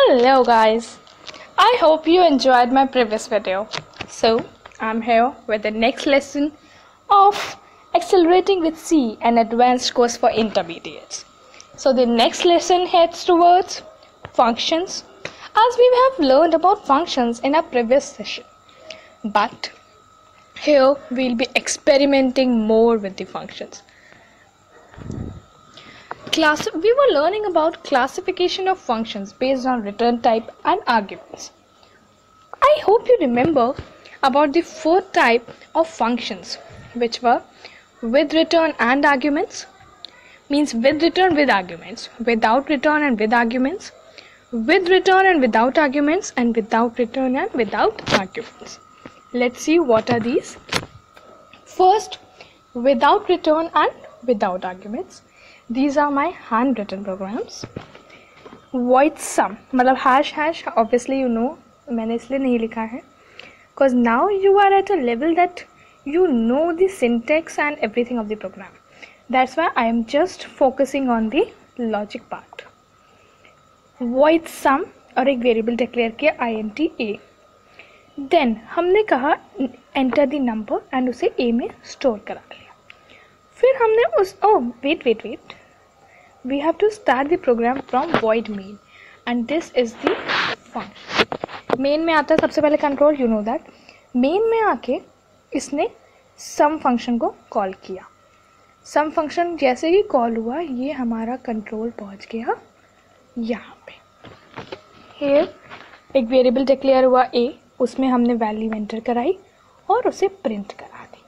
Hello guys, I hope you enjoyed my previous video. So I'm here with the next lesson of Accelerating with C, an advanced course for intermediates. So the next lesson heads towards functions, as we have learned about functions in our previous session. But here we'll be experimenting more with the functions. We were learning about classification of functions based on return type and arguments. I hope you remember about the four type of functions, which were with return and arguments, means with return with arguments, without return and with arguments, with return and without arguments, and without return and without arguments. Let's see what are these. First, without return and without arguments. These are my handwritten programs. Void sum, मतलब hash obviously you know, मैंने इसलिए नहीं लिखा है because now you are at a level that you know the syntax and everything of the program. That's why I am just focusing on the logic part. Void sum और एक variable declare किया int a. Then हमने कहा enter the number and उसे a में store करा लिया. फिर हमने उस wait we have to start the program from void main and this is the function. main में आता है सबसे पहले control, you know that. main में आके इसने sum function को कॉल किया. sum function जैसे ही कॉल हुआ ये हमारा कंट्रोल पहुंच गया यहाँ पे. Here एक वेरिएबल डिक्लेयर हुआ a, उसमें हमने वैल्यू एंटर कराई और उसे प्रिंट करा दी.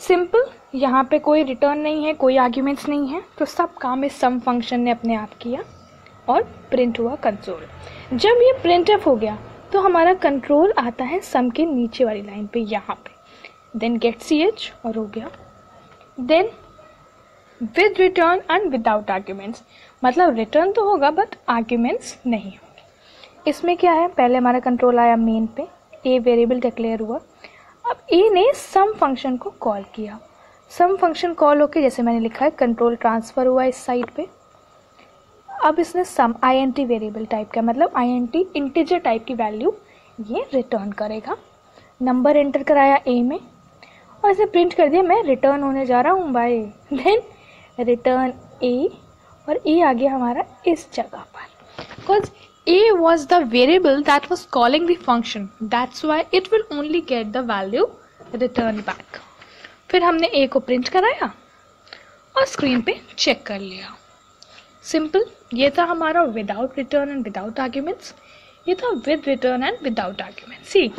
सिंपल, यहाँ पे कोई रिटर्न नहीं है, कोई आर्ग्यूमेंट्स नहीं है, तो सब काम इस सम फंक्शन ने अपने आप किया और प्रिंट हुआ कंसोल. जब ये प्रिंट एफ हो गया तो हमारा कंट्रोल आता है सम के नीचे वाली लाइन पे यहाँ पे. देन गेट सी एच और हो गया. Then with return and without arguments, मतलब रिटर्न तो होगा बट आर्ग्यूमेंट्स नहीं होंगे. इसमें क्या है, पहले हमारा कंट्रोल आया मेन पे, ए वेरिएबल डिक्लेयर हुआ. अब ए ने सम फंक्शन को कॉल किया. सम फंक्शन कॉल होके जैसे मैंने लिखा है कंट्रोल ट्रांसफ़र हुआ इस साइड पे. अब इसने सम int वेरिएबल टाइप का, मतलब int इंटीजर टाइप की वैल्यू ये रिटर्न करेगा. नंबर एंटर कराया ए में और इसे प्रिंट कर दिया मैं रिटर्न होने जा रहा हूँ बाय. देन रिटर्न ए और ए आ गया हमारा इस जगह पर, because a was the variable that was calling the function, that's why it will only get the value return back. फिर हमने a को प्रिंट कराया और स्क्रीन पे चेक कर लिया. सिंपल, ये था हमारा without return and without arguments. ये था with return and without arguments. See,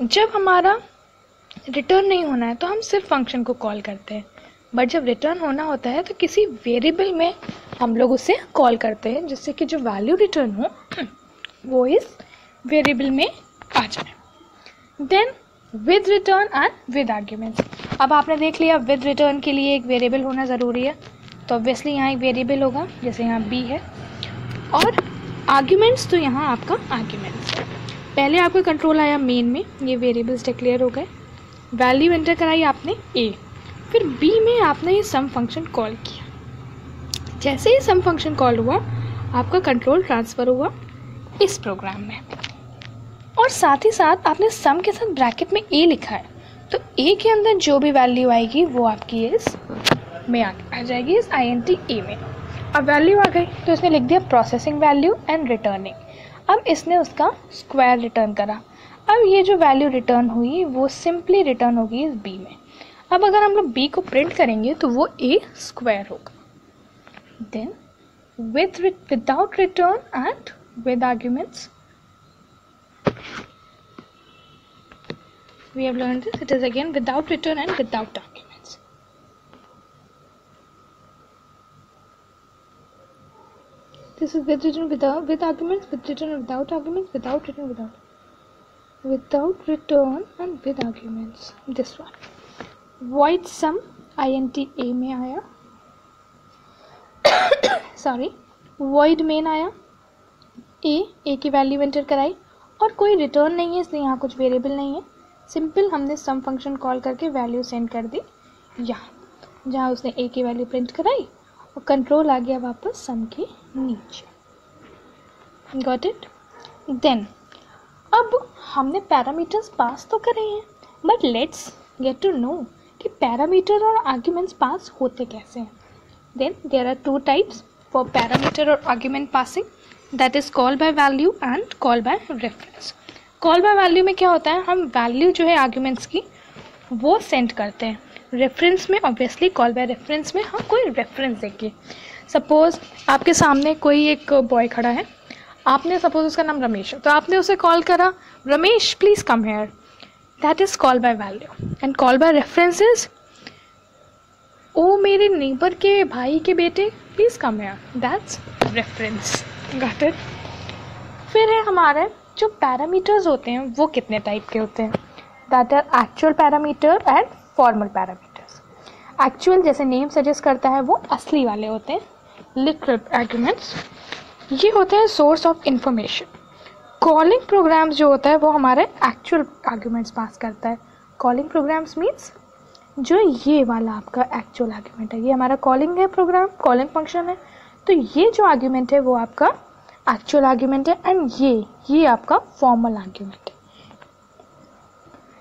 जब हमारा रिटर्न नहीं होना है तो हम सिर्फ फंक्शन को कॉल करते हैं, बट जब रिटर्न होना होता है तो किसी वेरिएबल में हम लोग उसे कॉल करते हैं जिससे कि जो वैल्यू रिटर्न हो वो इस वेरिएबल में आ जाए. Then with return and with arguments. अब आपने देख लिया विद रिटर्न के लिए एक वेरिएबल होना ज़रूरी है, तो ऑब्वियसली यहाँ एक वेरिएबल होगा, जैसे यहाँ b है, और आर्ग्यूमेंट्स तो यहाँ आपका आर्ग्यूमेंट्स. पहले आपका कंट्रोल आया मेन में, ये वेरिएबल्स डिक्लेयर हो गए, वैल्यू एंटर कराई आपने a, फिर b में आपने ये सम फंक्शन कॉल किया. जैसे ही सम फंक्शन कॉल हुआ आपका कंट्रोल ट्रांसफ़र हुआ इस प्रोग्राम में, और साथ ही साथ आपने सम के साथ ब्रैकेट में a लिखा है, तो a के अंदर जो भी वैल्यू आएगी वो आपकी इस में आ जाएगी, इस int a में. अब वैल्यू आ गई तो इसने लिख दिया प्रोसेसिंग वैल्यू एंड रिटर्निंग. अब इसने उसका स्क्वायर रिटर्न करा. अब ये जो वैल्यू रिटर्न हुई वो सिंपली रिटर्न होगी इस b में. अब अगर हम लोग b को प्रिंट करेंगे तो वो a स्क्वायर होगा. Then without return and with arguments, we have learned this. It is again without return and without arguments. This is with return with arguments, with return without arguments, without return without return and with arguments. This one void sum int a में आया, sorry void main आया, ए की value enter कराई और कोई return नहीं है इसलिए यहाँ कुछ वेरिएबल नहीं है. सिंपल हमने सम फंक्शन कॉल करके वैल्यू सेंड कर दी यहाँ, जहाँ उसने ए की वैल्यू प्रिंट कराई और कंट्रोल आ गया वापस सम के नीचे. Got it? देन अब हमने पैरामीटर्स पास तो करे हैं, but let's get to know कि पैरामीटर और आर्ग्यूमेंट्स पास होते कैसे हैं. Then there are two types for parameter और argument passing, that is call by value and call by reference. Call by value में क्या होता है, हम वैल्यू जो है आर्ग्यूमेंट्स की वो सेंड करते हैं. रेफरेंस में ऑब्वियसली कॉल बाय रेफरेंस में हम कोई रेफरेंस देंगे. सपोज आपके सामने कोई एक बॉय खड़ा है, आपने सपोज उसका नाम रमेश है, तो आपने उसे कॉल करा, Ramesh please come here. That is call by value. And call by reference is, ओ मेरे नेबर के भाई के बेटे please come here. That's reference. Got it? फिर है हमारे जो पैरामीटर्स होते हैं वो कितने टाइप के होते हैं, that are actual parameter and formal parameters. Actual जैसे नेम सजेस्ट करता है वो असली वाले होते हैं, लिटरल आर्ग्यूमेंट्स. ये होते हैं source of information. Calling programs जो होता है वो हमारे एक्चुअल आर्ग्यूमेंट्स पास करता है. कॉलिंग प्रोग्राम्स मीन्स जो ये वाला आपका एक्चुअल आर्ग्यूमेंट है, ये हमारा कॉलिंग है प्रोग्राम, कॉलिंग फंक्शन है, तो ये जो आर्ग्यूमेंट है वो आपका एक्चुअल आर्ग्यूमेंट है. एंड ये आपका फॉर्मल आर्ग्यूमेंट है.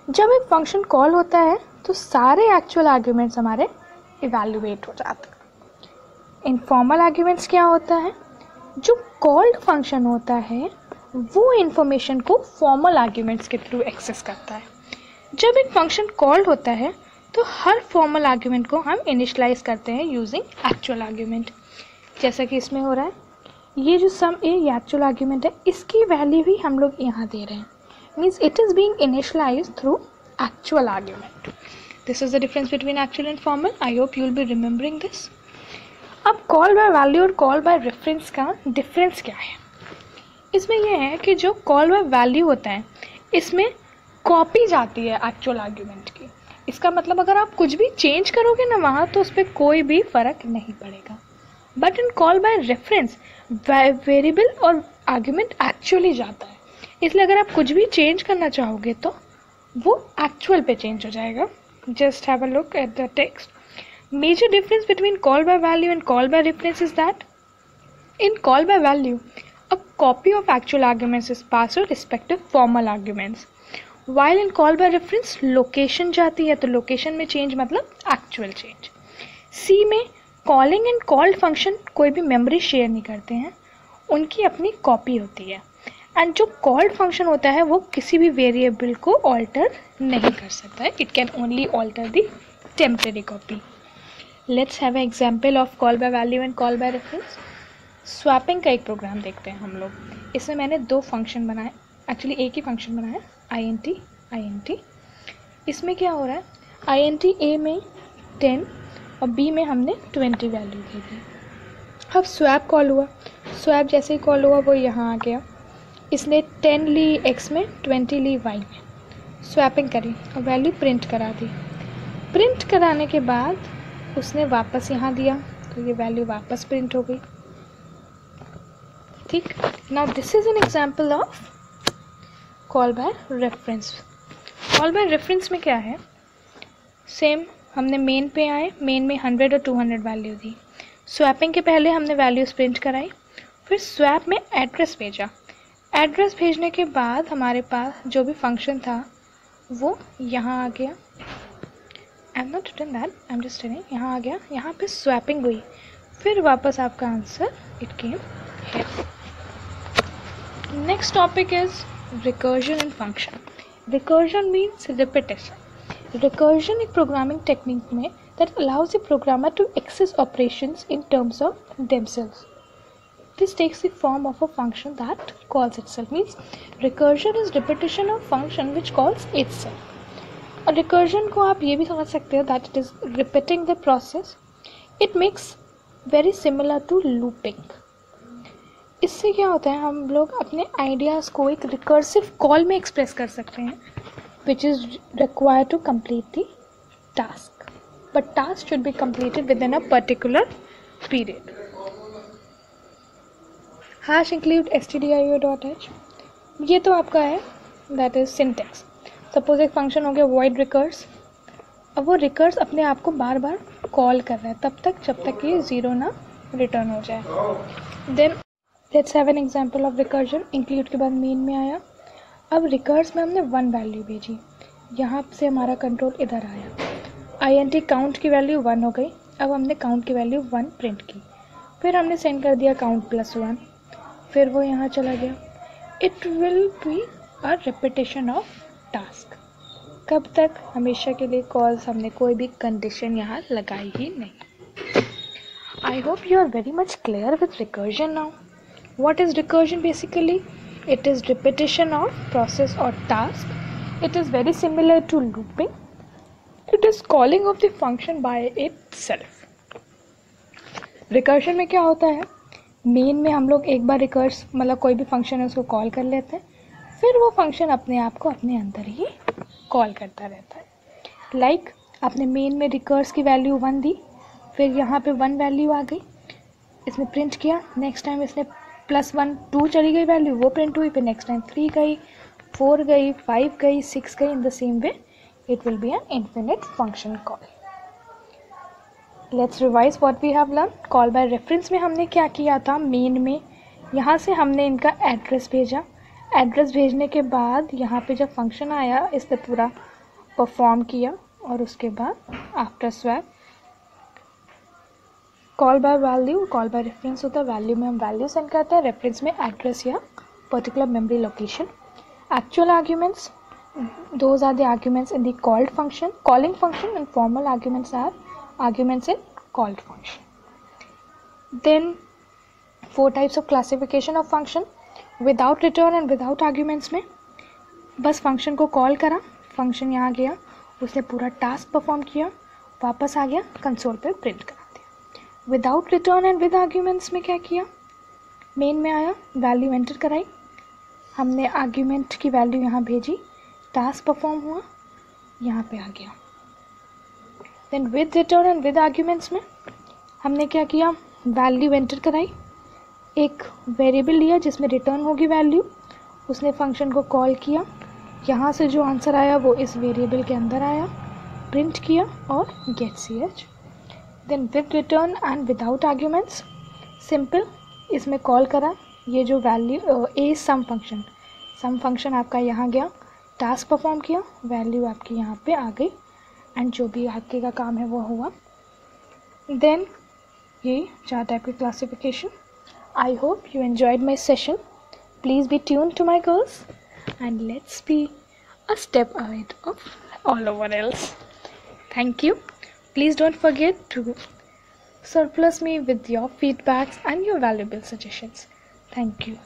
जब एक फंक्शन कॉल होता है तो सारे एक्चुअल आर्ग्यूमेंट्स हमारे इवैल्यूएट हो जाते हैं. इनफॉर्मल आर्ग्यूमेंट्स क्या होता है, जो कॉल्ड फंक्शन होता है वो इंफॉर्मेशन को फॉर्मल आर्ग्यूमेंट्स के थ्रू एक्सेस करता है. जब एक फंक्शन कॉल्ड होता है तो हर फॉर्मल आर्ग्यूमेंट को हम इनिशियलाइज करते हैं यूजिंग एक्चुअल आर्ग्यूमेंट. जैसा कि इसमें हो रहा है, ये जो सम ए ये एक्चुअल आर्ग्यूमेंट है, इसकी वैल्यू ही हम लोग यहाँ दे रहे हैं. Means it is being initialised through actual argument. This is the difference between actual and formal. I hope you will be remembering this. अब कॉल बाय वैल्यू और कॉल बाय रेफरेंस का डिफरेंस क्या है? इसमें यह है कि जो कॉल बाय वैल्यू होता है इसमें कॉपी जाती है एक्चुअल आर्ग्यूमेंट की. इसका मतलब अगर आप कुछ भी चेंज करोगे ना वहाँ तो उस पर कोई भी फ़र्क नहीं पड़ेगा. But in call by reference variable और आर्ग्यूमेंट एक्चुअली जाता है, इसलिए अगर आप कुछ भी चेंज करना चाहोगे तो वो एक्चुअल पे चेंज हो जाएगा. Just have a look at the text. Major difference between call by value and call by reference is that in call by value, a copy of actual arguments is passed to respective formal arguments, while in call by reference location जाती है, तो location में change मतलब actual change. C में calling and called function कोई भी memory share नहीं करते हैं, उनकी अपनी copy होती है. एंड जो कॉल्ड फंक्शन होता है वो किसी भी वेरिएबल को ऑल्टर नहीं कर सकता है. It can only alter the temporary copy. Let's have a example of call by value and call by reference. Swapping का एक प्रोग्राम देखते हैं हम लोग. इसमें मैंने दो फंक्शन बनाए, एक्चुअली एक ही फंक्शन बनाया, INT. इसमें क्या हो रहा है, INT A में 10 और B में हमने 20 वैल्यू दे दी. अब स्वैप कॉल हुआ, स्वैप जैसे ही कॉल हुआ वो यहाँ आ गया, इसने 10 ली x में, 20 ली y में. स्वैपिंग करी और वैल्यू प्रिंट करा दी. प्रिंट कराने के बाद उसने वापस यहाँ दिया तो ये वैल्यू वापस प्रिंट हो गई. ठीक. Now this is an example of call by reference. Call by reference में क्या है, सेम हमने मेन पे आए, मेन में 100 और 200 वैल्यू दी. स्वैपिंग के पहले हमने वैल्यूज प्रिंट कराई, फिर स्वैप में एड्रेस भेजा. एड्रेस भेजने के बाद हमारे पास जो भी फंक्शन था वो यहाँ आ गया. I am not written that, I am just telling, यहाँ आ गया, यहाँ पे स्वैपिंग हुई, फिर वापस आपका answer it came here. Next topic is recursion in function. Recursion means repetition. Recursion एक प्रोग्रामिंग टेक्निक में that allows the programmer to access operations in terms of themselves. This takes the form of a function that calls itself. Means recursion is repetition of function which calls itself. और recursion को आप ये भी समझ सकते हो that it is repeating the process. It makes very similar to looping. इससे क्या होता है, हम लोग अपने आइडियाज़ को एक recursive कॉल में एक्सप्रेस कर सकते हैं which is required to complete the task. But task should be completed within a particular period. Hash include stdio.h. ये तो आपका है, that is syntax. Suppose एक फंक्शन हो गया void recurs. अब वो recurs अपने आप को बार बार कॉल कर रहा है तब तक जब तक ये 0 ना रिटर्न हो जाए. Then let's have an example of recursion. Include के बाद मेन में आया. अब रिकर्स में हमने 1 वैल्यू भेजी, यहाँ से हमारा कंट्रोल इधर आया. INT काउंट की वैल्यू 1 हो गई. अब हमने काउंट की वैल्यू 1 प्रिंट की. फिर हमने सेंड कर दिया काउंट +1. फिर वो यहाँ चला गया. It will be a repetition of task. कब तक? हमेशा के लिए. कॉल्स हमने कोई भी कंडीशन यहाँ लगाई ही नहीं. I hope you are very much clear with recursion now. What is recursion basically? It is repetition of process or task. It is very similar to looping. It is calling of the function by itself. Recursion में क्या होता है? Main में हम लोग एक बार recurs मतलब कोई भी फंक्शन है उसको कॉल कर लेते हैं, फिर वो फंक्शन अपने आप को अपने अंदर ही कॉल करता रहता है. लाइक आपने मेन में रिकर्स की वैल्यू 1 दी, फिर यहाँ पे 1 वैल्यू आ गई, इसमें प्रिंट किया. नेक्स्ट टाइम इसने +1 2 चली गई वैल्यू, वो प्रिंट हुई. फिर नेक्स्ट टाइम 3 गई, 4 गई, 5 गई, 6 गई. In the same way it will be an infinite function call. Let's revise what we have learn. Call by reference में हमने क्या किया था? मेन में यहाँ से हमने इनका एड्रेस भेजा. एड्रेस भेजने के बाद यहाँ पे जब फंक्शन आया इसने पूरा परफॉर्म किया, और उसके बाद after swap call by value. Call by reference होता है, वैल्यू में हम वैल्यू सेंड करते हैं, रेफरेंस में एड्रेस या particular memory location. Actual arguments, those are the arguments in the called function, calling function, and formal arguments are arguments in called function. Then 4 types of classification of function. Without return and without arguments में बस function को call करा, function यहाँ गया, उसने पूरा task perform किया, वापस आ गया, कंसोल पे प्रिंट करा. Without return and with arguments में क्या किया? मेन में आया, वैल्यू एंटर कराई, हमने आर्ग्यूमेंट की वैल्यू यहाँ भेजी, टास्क परफॉर्म हुआ, यहाँ पे आ गया. Then with return and with arguments में हमने क्या किया? वैल्यू एंटर कराई, एक वेरिएबल लिया जिसमें रिटर्न होगी वैल्यू, उसने फंक्शन को कॉल किया, यहाँ से जो आंसर आया वो इस वेरिएबल के अंदर आया, प्रिंट किया और get ch. Then with return and without arguments, simple, इसमें कॉल करा, ये जो वैल्यू ए सम फंक्शन आपका यहाँ गया, टास्क परफॉर्म किया, वैल्यू आपकी यहाँ पे आ गई, एंड जो भी आगे का काम है वो हुआ. देन ये 4 टाइप की classification. I hope you enjoyed my session. Please be tune to my girls and let's be a step ahead of all over else. Thank you. Please don't forget to surplus me with your feedbacks and your valuable suggestions. Thank you.